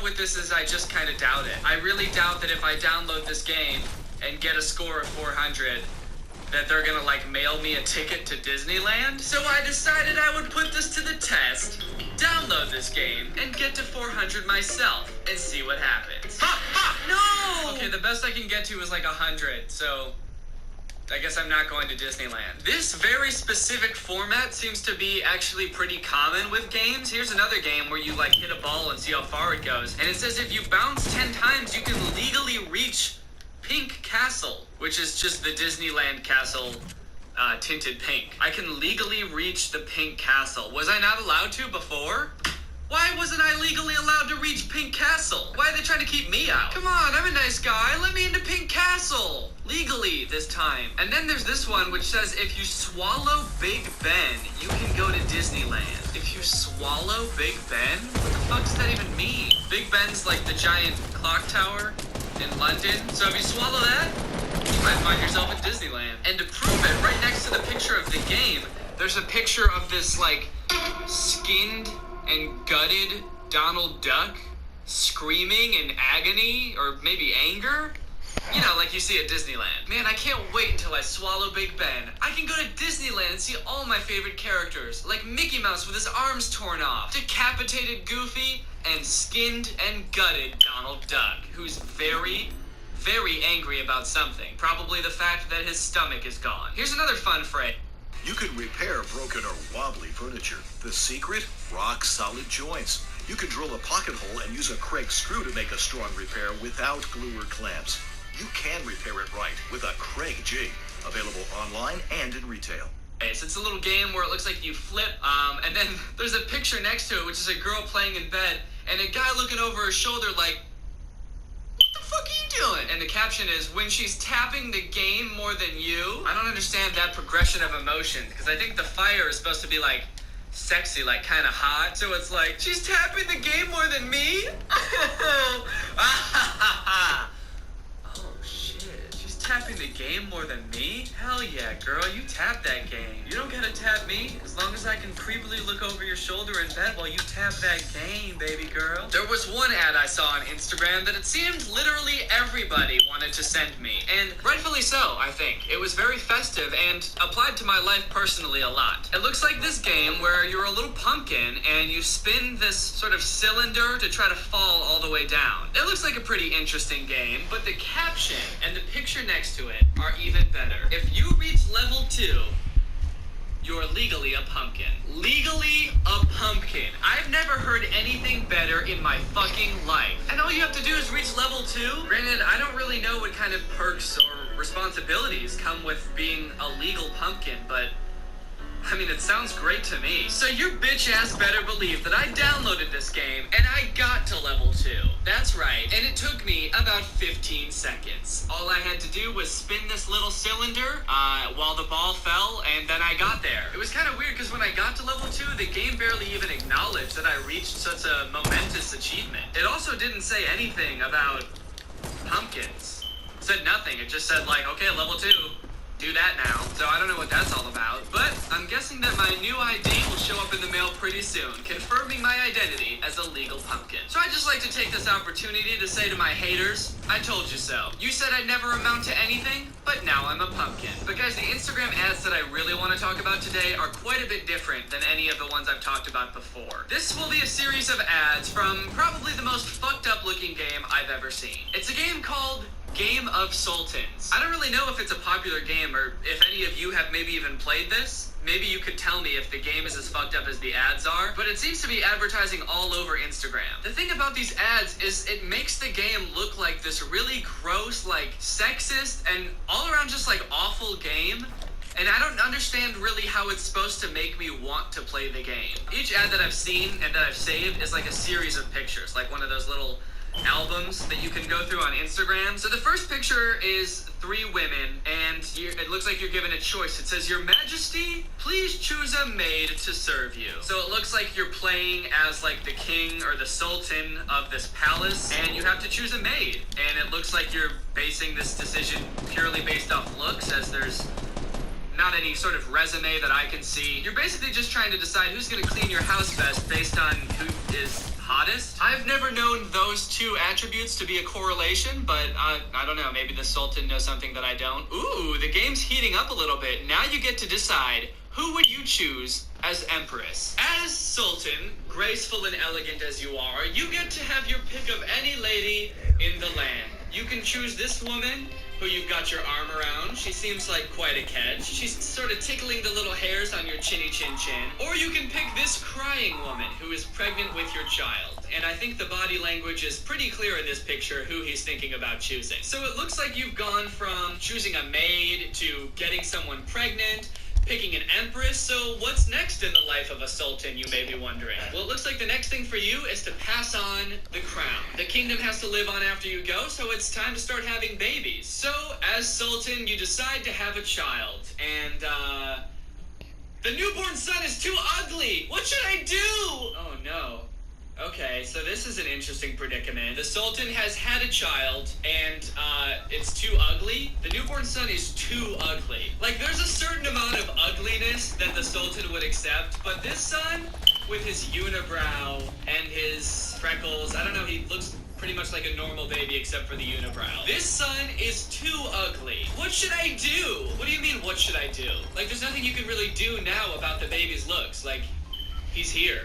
with this is I just kind of doubt it. I really doubt that if I download this game and get a score of 400, that they're gonna like mail me a ticket to Disneyland. So I decided I would put this to the test, download this game, and get to 400 myself, and see what happens. Ha! Ha! No! Okay, the best I can get to is like 100, so I guess I'm not going to Disneyland. This very specific format seems to be actually pretty common with games. Here's another game where you like hit a ball and see how far it goes. And it says if you bounce 10 times, you can legally reach Pink Castle, which is just the Disneyland castle tinted pink. I can legally reach the Pink Castle. Was I not allowed to before? Why wasn't I legally allowed to reach Pink Castle? Why are they trying to keep me out? Come on, I'm a nice guy. Let me into Pink Castle. Legally this time. And then there's this one which says if you swallow Big Ben, you can go to Disneyland. If you swallow Big Ben? What the fuck does that even mean? Big Ben's like the giant clock tower in London. So if you swallow that, you might find yourself at Disneyland. And to prove it, right next to the picture of the game, there's a picture of this like skinned and gutted Donald Duck screaming in agony or maybe anger. You know, like you see at Disneyland. Man, I can't wait until I swallow Big Ben. I can go to Disneyland and see all my favorite characters, like Mickey Mouse with his arms torn off, decapitated Goofy, and skinned and gutted Donald Duck, who's very, very angry about something. Probably the fact that his stomach is gone. Here's another fun phrase. You can repair broken or wobbly furniture. The secret? Rock-solid joints. You can drill a pocket hole and use a Craig screw to make a strong repair without glue or clamps. You can repair it right with a Craig jig. Available online and in retail. So it's a little game where it looks like you flip, and then there's a picture next to it, which is a girl playing in bed, and a guy looking over her shoulder like, what the fuck are you doing? And the caption is, when she's tapping the game more than you. I don't understand that progression of emotion, because I think the fire is supposed to be like sexy, like kind of hot. So it's like, she's tapping the game more than me? Oh shit, she's tapping the game more than me? Hell yeah, girl, you tap that game. You don't gotta tap me, as long as I can creepily look over your shoulder in bed while you tap that game, baby girl. There was one ad I saw on Instagram that it seemed literally everybody wanted to send me, and rightfully so, I think. It was very festive and applied to my life personally a lot. It looks like this game where you're a little pumpkin and you spin this sort of cylinder to try to fall all the way down. It looks like a pretty interesting game, but the caption and the picture next to it are even better. If you reach level 2, you're legally a pumpkin. Legally a pumpkin. I've never heard anything better in my fucking life. And all you have to do is reach level 2. Granted, I don't really know what kind of perks or responsibilities come with being a legal pumpkin, but I mean, it sounds great to me. So your bitch ass better believe that I downloaded this game and I got to level 2. That's right, and it took me about 15 seconds. All I had to do was spin this little cylinder while the ball fell, and then I got there. It was kind of weird because when I got to level 2, the game barely even acknowledged that I reached such a momentous achievement. It also didn't say anything about pumpkins. It said nothing. It just said like, okay, level 2. Do that now. So I don't know what that's all about, but I'm guessing that my new ID will show up in the mail pretty soon, confirming my identity as a legal pumpkin. So I'd just like to take this opportunity to say to my haters, I told you so. You said I'd never amount to anything, but now I'm a pumpkin. But guys, the Instagram ads that I really want to talk about today are quite a bit different than any of the ones I've talked about before. This will be a series of ads from probably the most fucked up looking game I've ever seen. It's a game called Game of Sultans. I don't really know if it's a popular game or if any of you have maybe even played this. Maybe you could tell me if the game is as fucked up as the ads are, but it seems to be advertising all over Instagram. The thing about these ads is it makes the game look like this really gross, like sexist and all around just like awful game. And I don't understand really how it's supposed to make me want to play the game. Each ad that I've seen and that I've saved is like a series of pictures, like one of those little albums that you can go through on Instagram. So the first picture is 3 women, and it looks like you're given a choice. It says, Your Majesty, please choose a maid to serve you. So it looks like you're playing as like the king or the sultan of this palace, and you have to choose a maid. And it looks like you're basing this decision purely based off looks, as there's not any sort of resume that I can see. You're basically just trying to decide who's gonna clean your house best based on who is hottest. I've never known those two attributes to be a correlation, but I don't know, maybe the Sultan knows something that I don't. Ooh, the game's heating up a little bit. Now you get to decide, who would you choose as Empress? As Sultan, graceful and elegant as you are, you get to have your pick of any lady in the land. You can choose this woman who you've got your arm around. She seems like quite a catch. She's sort of tickling the little hairs on your chinny chin chin. Or you can pick this crying woman who is pregnant with your child. And I think the body language is pretty clear in this picture who he's thinking about choosing. So it looks like you've gone from choosing a maid to getting someone pregnant, picking an empress. So what's next in the life of a sultan, you may be wondering? Well, it looks like the next thing for you is to pass on the crown. The kingdom has to live on after you go, so it's time to start having babies. So as sultan, you decide to have a child, and the newborn son is too ugly. What should I do? Oh no. Okay, so this is an interesting predicament. The Sultan has had a child, and it's too ugly. The newborn son is too ugly. Like, there's a certain amount of ugliness that the Sultan would accept, but this son, with his unibrow and his freckles, I don't know, he looks pretty much like a normal baby except for the unibrow. This son is too ugly. What should I do? What do you mean, what should I do? Like, there's nothing you can really do now about the baby's looks. Like, he's here.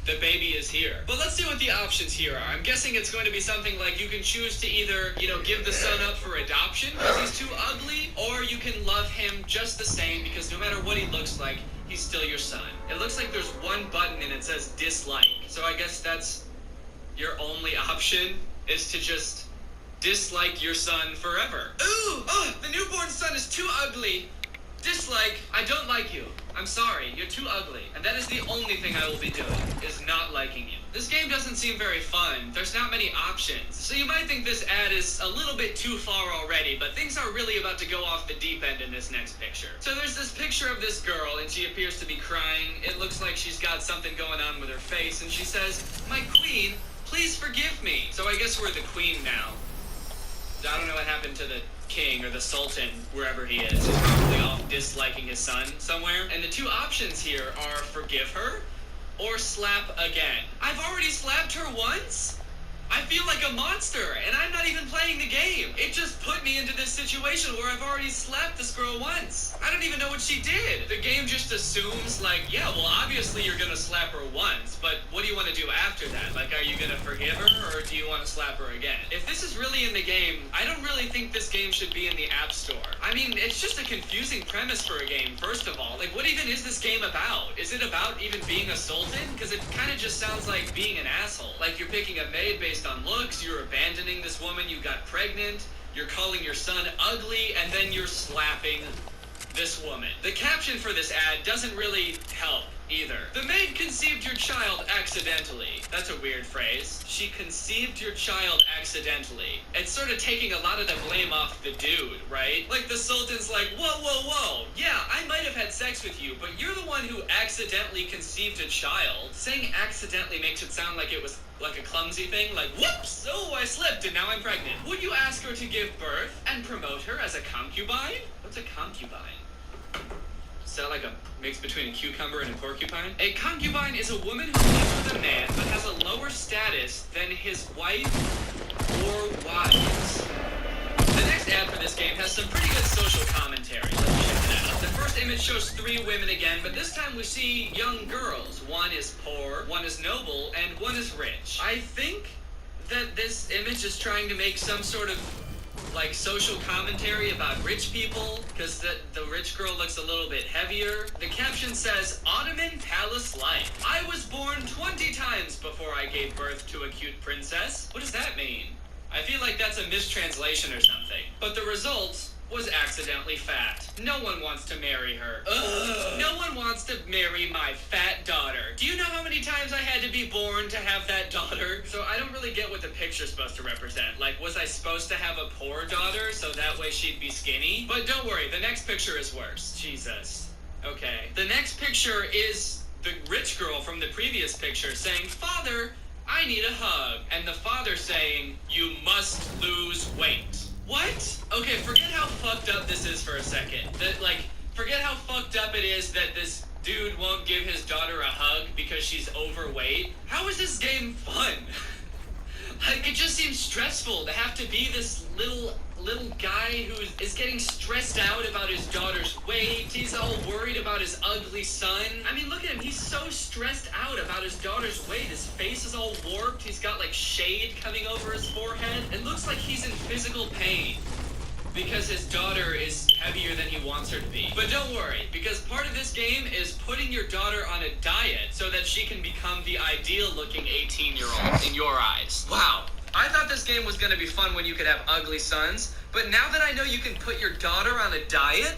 The baby is here. But let's see what the options here are. I'm guessing it's going to be something like you can choose to either, give the son up for adoption because he's too ugly, or you can love him just the same because no matter what he looks like, he's still your son. It looks like there's one button and it says dislike. So I guess that's your only option, is to just dislike your son forever. Ooh! Oh, the newborn son is too ugly. Dislike, I don't like you. I'm sorry, you're too ugly. And that is the only thing I will be doing, is not liking you. This game doesn't seem very fun. There's not many options. So you might think this ad is a little bit too far already, but things are really about to go off the deep end in this next picture. So there's this picture of this girl, and she appears to be crying. It looks like she's got something going on with her face, and she says, "My queen, please forgive me." So I guess we're the queen now. I don't know what happened to the king or the sultan, wherever he is. He's probably off disliking his son somewhere. And the two options here are forgive her or slap again. I've already slapped her once? I feel like a monster, and I'm not even playing the game. It just put me into this situation where I've already slapped this girl once. I don't even know what she did. The game just assumes, like, yeah, well, obviously you're gonna slap her once, but what do you want to do after that? Like, are you gonna forgive her, or do you want to slap her again? If this is really in the game, I don't really think this game should be in the App Store. I mean, it's just a confusing premise for a game, first of all. Like, what even is this game about? Is it about even being a sultan? Because it kind of just sounds like being an asshole. Like, you're picking a maid based on looks, you're abandoning this woman you got pregnant, you're calling your son ugly, and then you're slapping this woman. The caption for this ad doesn't really help either. The maid conceived your child accidentally. That's a weird phrase. She conceived your child accidentally. It's sort of taking a lot of the blame off the dude, right? Like, the sultan's like, whoa, whoa, whoa. Yeah, I might have had sex with you, but you're the one who accidentally conceived a child. Saying accidentally makes it sound like it was like a clumsy thing, like, whoops, oh, I slipped and now I'm pregnant. Would you ask her to give birth and promote her as a concubine? What's a concubine? Is that like a mix between a cucumber and a porcupine? A concubine is a woman who lives with a man but has a lower status than his wife or wives. The next ad for this game has some pretty good social commentary. Let's check it out. The first image shows three women again, but this time we see young girls. One is poor, one is noble, and one is rich. I think that this image is trying to make some sort of like social commentary about rich people, because the rich girl looks a little bit heavier. The caption says, Ottoman Palace Life. I was born 20 times before I gave birth to a cute princess. What does that mean? I feel like that's a mistranslation or something. But the result was accidentally fat. No one wants to marry her. Ugh. No one wants to marry my fat daughter. Do you know how many times I had to be born to have that daughter? So I don't really get what the picture's supposed to represent. Like, was I supposed to have a poor daughter so that way she'd be skinny? But don't worry, the next picture is worse. Jesus. Okay. The next picture is the rich girl from the previous picture saying, Father, I need a hug. And the father saying, you must lose weight. What? Okay, forget how fucked up this is for a second. Forget how fucked up it is that this dude won't give his daughter a hug because she's overweight. How is this game fun? Like, it just seems stressful to have to be this little guy who is getting stressed out about his daughter's weight. He's all worried about his ugly son. I mean, look at him. He's so stressed out about his daughter's weight. His face is all warped. He's got, like, shade coming over his forehead. It looks like he's in physical pain because his daughter is heavier than he wants her to be. But don't worry, because part of this game is putting your daughter on a diet so that she can become the ideal-looking 18-year-old in your eyes. Wow. I thought this game was going to be fun when you could have ugly sons, but now that I know you can put your daughter on a diet,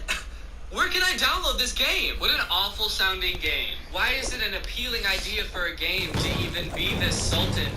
where can I download this game? What an awful sounding game. Why is it an appealing idea for a game to even be this sultan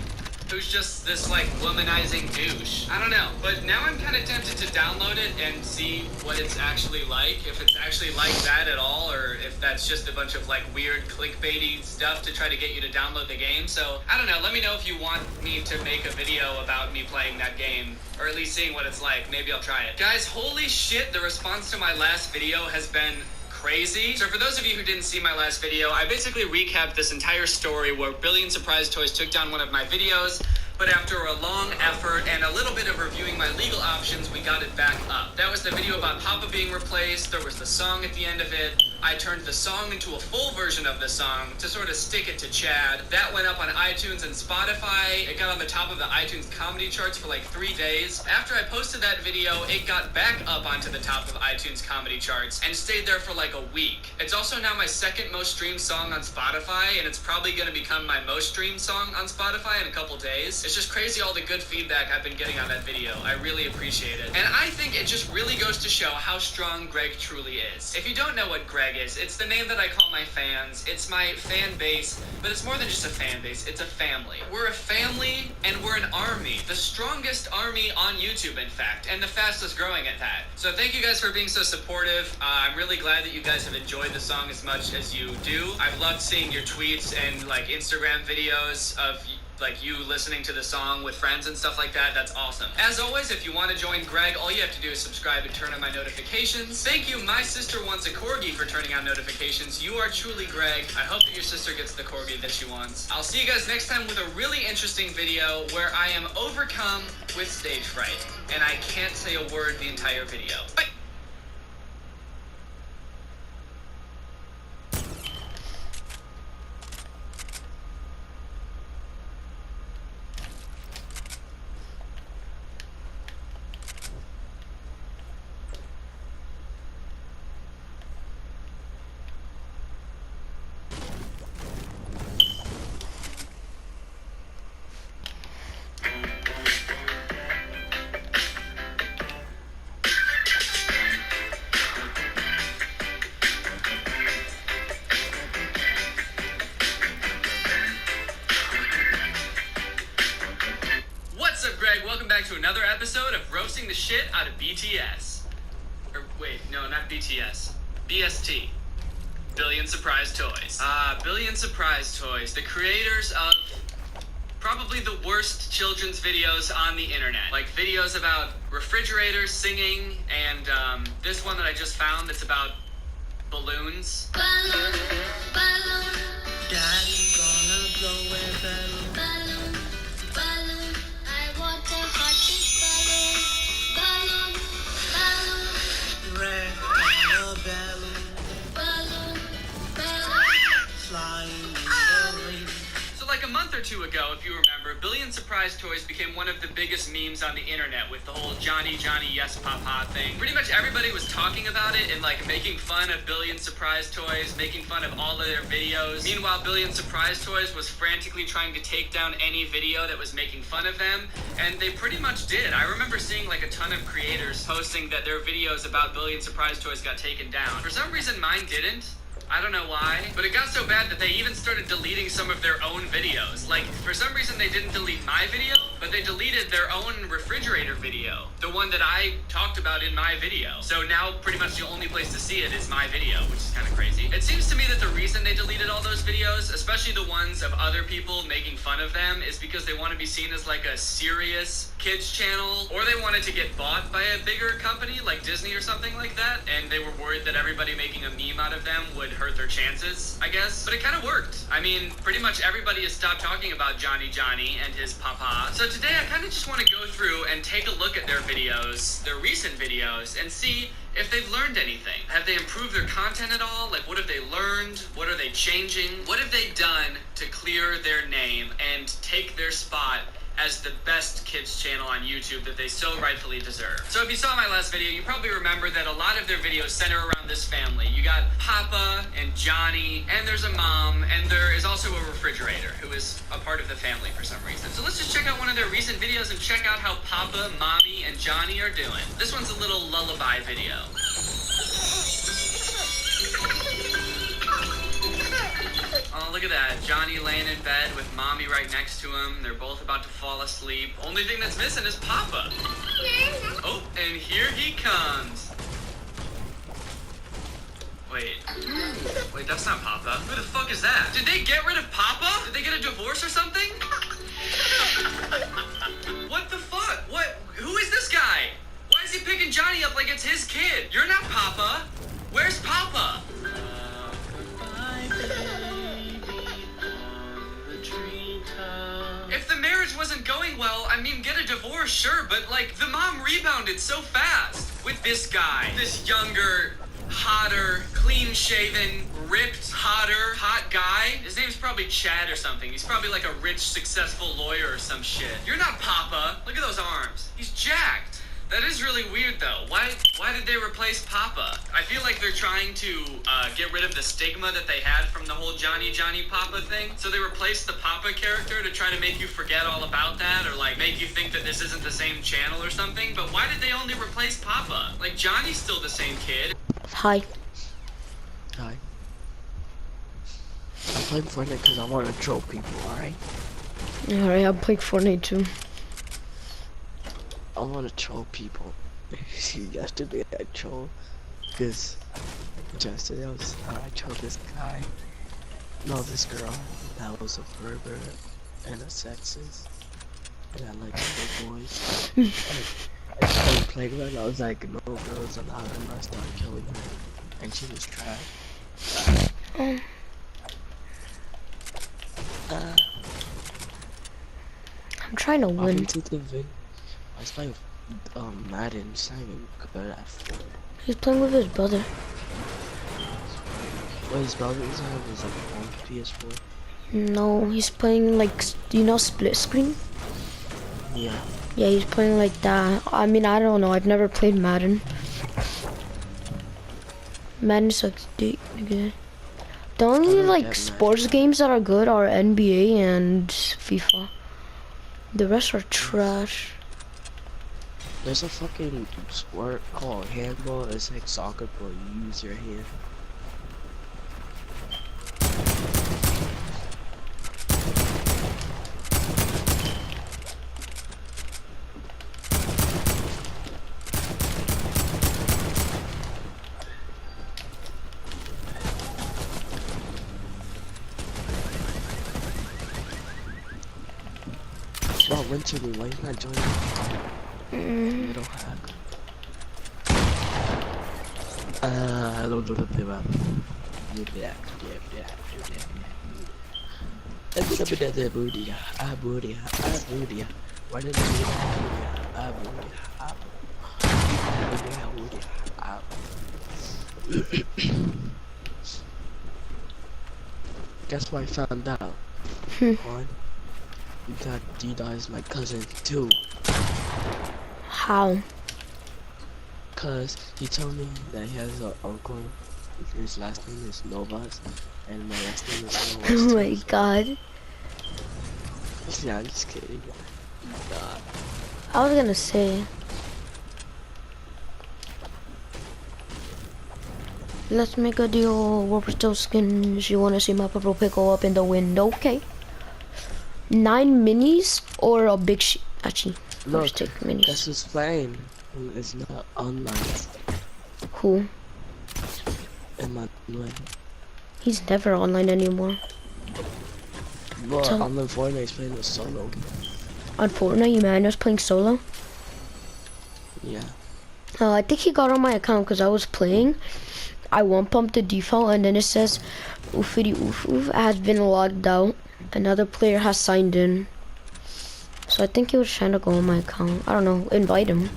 who's just this, like, womanizing douche? I don't know, but now I'm kind of tempted to download it and see what it's actually like, if it's actually like that at all, or if that's just a bunch of, like, weird clickbaity stuff to try to get you to download the game. So, I don't know, let me know if you want me to make a video about me playing that game, or at least seeing what it's like. Maybe I'll try it. Guys, holy shit, the response to my last video has been crazy. So for those of you who didn't see my last video, I basically recapped this entire story where Billion Surprise Toys took down one of my videos, but after a long effort and a little bit of reviewing my legal options, we got it back up. That was the video about Papa being replaced. There was the song at the end of it. I turned the song into a full version of the song to sort of stick it to Chad. That went up on iTunes and Spotify. It got on the top of the iTunes comedy charts for like 3 days. After I posted that video, it got back up onto the top of iTunes comedy charts and stayed there for like a week. It's also now my second most streamed song on Spotify, and it's probably going to become my most streamed song on Spotify in a couple days. It's just crazy all the good feedback I've been getting on that video. I really appreciate it. And I think it just really goes to show how strong Greg truly is. If you don't know what Greg is, it's the name that I call my fans. It's my fan base, but it's more than just a fan base. It's a family. We're a family, and we're an army. The strongest army on YouTube, in fact, and the fastest growing at that. So thank you guys for being so supportive. I'm really glad that you guys have enjoyed the song as much as you do. I've loved seeing your tweets and like Instagram videos of like you listening to the song with friends and stuff like that. That's awesome. As always, if you want to join Greg, all you have to do is subscribe and turn on my notifications. Thank you, My Sister Wants a Corgi, for turning on notifications. You are truly Greg. I hope that your sister gets the corgi that she wants. I'll see you guys next time with a really interesting video where I am overcome with stage fright and I can't say a word the entire video. Bye. Welcome back to another episode of Roasting the Shit out of BTS. Or wait, no, not BTS. BST. Billion Surprise Toys. Billion Surprise Toys. The creators of probably the worst children's videos on the internet. Like videos about refrigerators singing, and this one that I just found that's about balloons. Balloon, balloon. Daddy gonna blow a balloon. Balloon, balloon. I want a hottest balloon. Balloon, balloon. Red color balloon. Balloon, balloon. Flying in the rain. So like a month or two ago, if you remember, Billion Surprise Toys became one of the biggest memes on the internet with the whole Johnny, Johnny, yes, papa thing. Pretty much everybody was talking about it and like making fun of Billion Surprise Toys, making fun of all of their videos. Meanwhile, Billion Surprise Toys was frantically trying to take down any video that was making fun of them, and they pretty much did. I remember seeing like a ton of creators posting that their videos about Billion Surprise Toys got taken down. For some reason, mine didn't. I don't know why, but it got so bad that they even started deleting some of their own videos. Like, for some reason they didn't delete my video, but they deleted their own refrigerator video, the one that I talked about in my video. So now pretty much the only place to see it is my video, which is kind of crazy. It seems to me that the reason they deleted all those videos, especially the ones of other people making fun of them, is because they want to be seen as like a serious kids channel, or they wanted to get bought by a bigger company like Disney or something like that, and they were worried that everybody making a meme out of them would hurt their chances, I guess. But it kind of worked. I mean, pretty much everybody has stopped talking about Johnny and his papa. So today I kind of just want to go through and take a look at their videos, their recent videos, and see if they've learned anything. Have they improved their content at all? Like, what have they learned? What are they changing? What have they done to clear their name and take their spot as the best kids channel on YouTube that they so rightfully deserve? So if you saw my last video, you probably remember that a lot of their videos center around this family. You got Papa and Johnny, and there's a mom, and there is also a refrigerator who is a part of the family for some reason. So let's just check out one of their recent videos and check out how Papa, Mommy, and Johnny are doing. This one's a little lullaby video. Oh, look at that. Johnny laying in bed with Mommy right next to him. They're both about to fall asleep. Only thing that's missing is Papa. Oh, and here he comes. Wait, that's not Papa. Who the fuck is that? Did they get rid of Papa? Did they get a divorce or something? What the fuck? What? Who is this guy? Why is he picking Johnny up like it's his kid? You're not Papa. Where's Papa? If the marriage wasn't going well, I mean, get a divorce, sure, but like, the mom rebounded so fast with this guy. This younger, hotter, clean-shaven, ripped, hot guy. His name's probably Chad or something. He's probably like a rich, successful lawyer or some shit. You're not Papa. Look at those arms. He's jacked. That is really weird, though. Why did they replace Papa? I feel like they're trying to get rid of the stigma that they had from the whole Johnny Papa thing. So they replaced the Papa character to try to make you forget all about that, or like make you think that this isn't the same channel or something. But why did they only replace Papa? Like, Johnny's still the same kid. Hi. Hi. I'm playing Fortnite because I want to troll people, alright? Alright, I'm playing Fortnite too. I want to troll people. Yesterday I trolled this. Yesterday I trolled this guy. No, this girl that was a pervert and a sexist. And I like big boys. I started playing with her. I was like, no girls allowed, and I started killing her. And she was trash. I'm trying to win. I was playing Madden, he's not even good at Fortnite. He's playing with his brother. Well, his brother doesn't have his own PS4. No, he's playing like, you know, split screen? Yeah. Yeah, he's playing like that. I mean, I don't know. I've never played Madden. Madden sucks dick, nigga. The only like sports games that are good are NBA and FIFA. The rest are trash. There's a fucking sport called handball. It's like soccer, but you use your hand. Wow, Winter, why you not joining? Little hack. I don't know what to do about Guess what I found out? One, that Dida is my cousin too. How? Cause he told me that he has an uncle. His last name is Novas, and my last name is Novas. Oh my god. Yeah, I'm just kidding. Nah. I was gonna say. Let's make a deal where we're still skins. You wanna see my purple pickle up in the window? Okay. 9 minis or a big sheet? Actually, Look, first take minis. that's who's playing. It's not online. Who? Emmanuel. He's never online anymore. But So- on the Fortnite, he's playing with solo. On Fortnite, Emmanuel's playing solo. Yeah. I think he got on my account because I was playing. I one pumped the default and then it says oofity oof oof has been logged out. Another player has signed in. So I think he was trying to go on my account. I don't know. Invite him.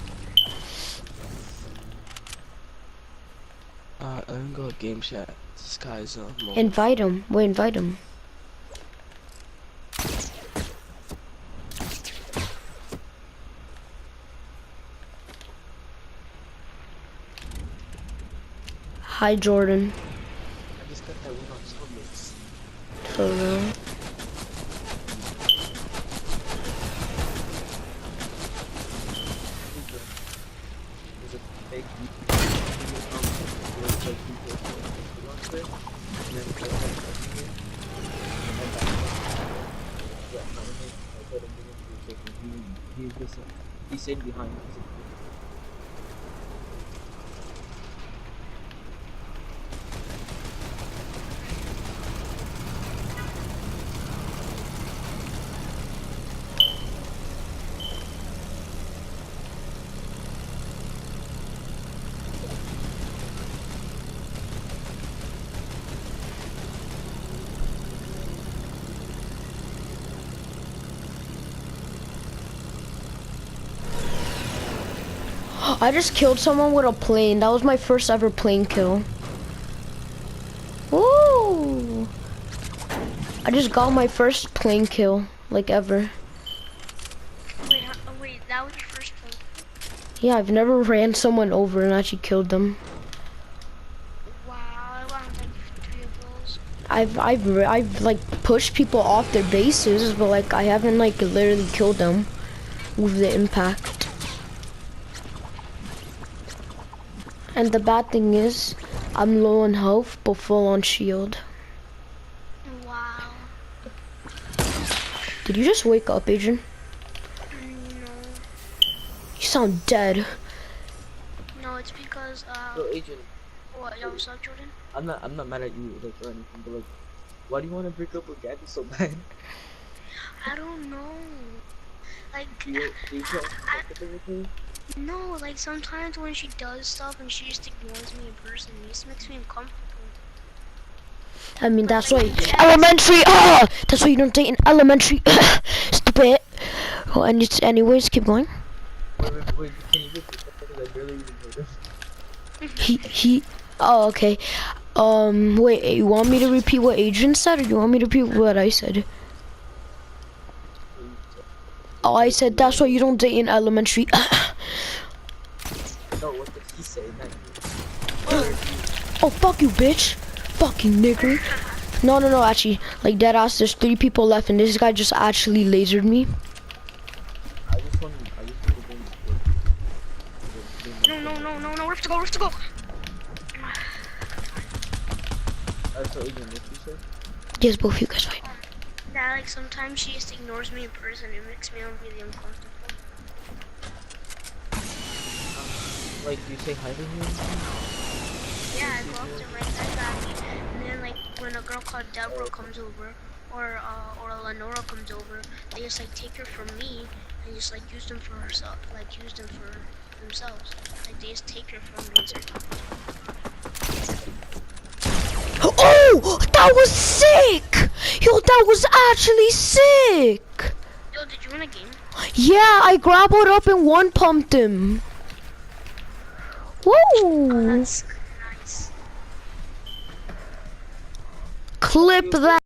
I'm gonna go game chat. This guy's low. Invite him. Wait, invite him. Hi, Jordan. I just got that win on Soulmates. For real. There's a big he's sitting behind me. I just killed someone with a plane. That was my first ever plane kill. Woo! I just got my first plane kill, like ever. Wait, that was your first play? Yeah, I've never ran someone over and actually killed them. Wow, I want like 3 of those. I've like pushed people off their bases, but like I haven't like literally killed them with the impact. And the bad thing is, I'm low on health but full on shield. Wow. Did you just wake up, Adrian? No. You sound dead. No, it's because, Yo, Agent, what, yo, what's up, Jordan? I'm not mad at you like or anything, but like, why do you want to break up with Gabby so bad? I don't know. Like, Do you feel uncomfortable with her? no, like sometimes when she does stuff and she just ignores me in person, it just makes me uncomfortable. I mean, that's why elementary. Ah, that's why you don't date in elementary. Stupid. Oh, and it's anyways. Keep going. Wait, can you repeat that? Because I barely even heard it. He. Oh, okay. Wait. You want me to repeat what Adrian said, or you want me to repeat what I said? Oh, I said that's why you don't date in elementary. No, what did he say? Not you. Oh, fuck you, bitch. Fucking nigger. No, actually, like dead ass, there's 3 people left and this guy just actually lasered me. I just want to No, we have to go. So Adrian, what you say? Yes, both of you guys fight. That, like, sometimes she just ignores me in person, it makes me really uncomfortable. Like, do you say hi to him? Yeah, I go up to like that, and then like when a girl called Deborah comes over, or Lenora comes over, they just like take her from me and just like use them for herself, like use them for themselves. Like they just take her from me. Oh, that was sick! Yo, that was actually sick! Yo, did you win a game? Yeah, I grappled up and one pumped him. Woo! That's nice. Clip that.